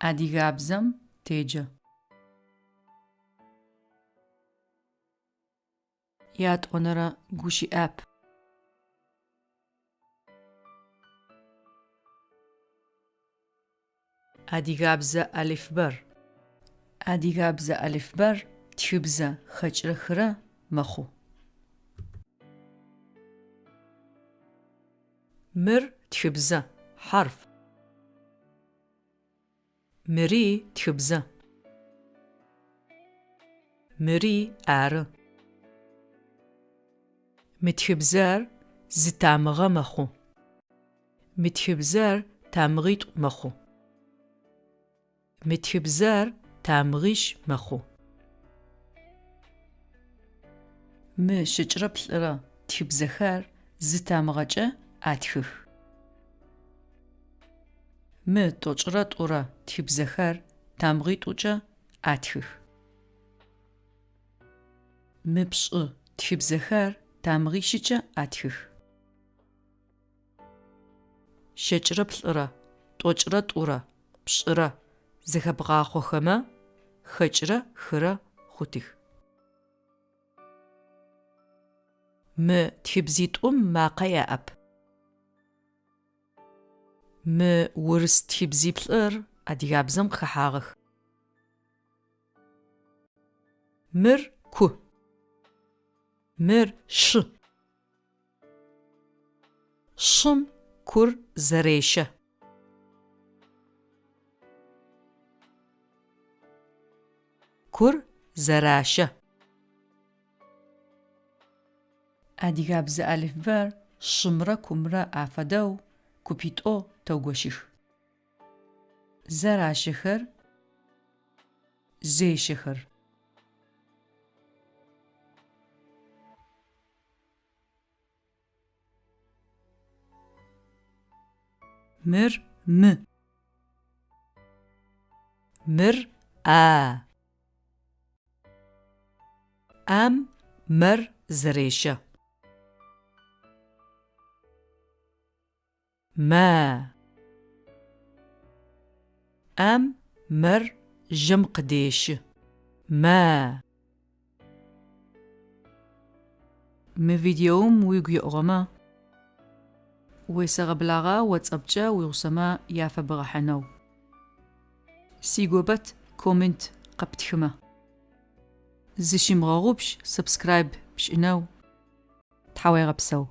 Adigabzem têce. Yat'onere guşı'ep. Adigabze alifber. Adigabze alifber txıbze xeç'rexıre mexhu. Mır txıbze harf. Mıri txıbze. Mıri arı. Mıtxıbzer zıtamığa mexhu. Mıtxıbzer tamğit'u mexhu. Mıtxıbzer tamğiş mexhu. Mı şıç're plh'ıre txıbzexer zıtamığeç'e atxıx. Mı t'oç're t'ure txıbzexer tamğit'uç'e atxıx. Mı pş'ı txıbzexer tamğişıç'e atxıx. Şeç're plh'ıre t'oç're t'ure pş'ıre zexebğaxhoxeme xeç're xıre xhutix. Mı txıbzit'um makhe ya'ep. Mı vurs txıbzi plh'ır adigabzem khehağıx. Mır ku. Mır şı. Şım kur zereşe. Kur zeraşe. Adigabze alifber şımre kumre afedeu kupit'o teugoşix. Zeraşexer zeşexer. Mır mı. Mır a. Am mır zereşe. ما أم مر جم قديش ما فيديوم ويجي أغما ويسغبلغا واتسابجا ويغسما يافا بغحنو سيغوبت كومنت قبتخما زشيم غاغوبش سبسكرايب بشئنو تحاوي غبسو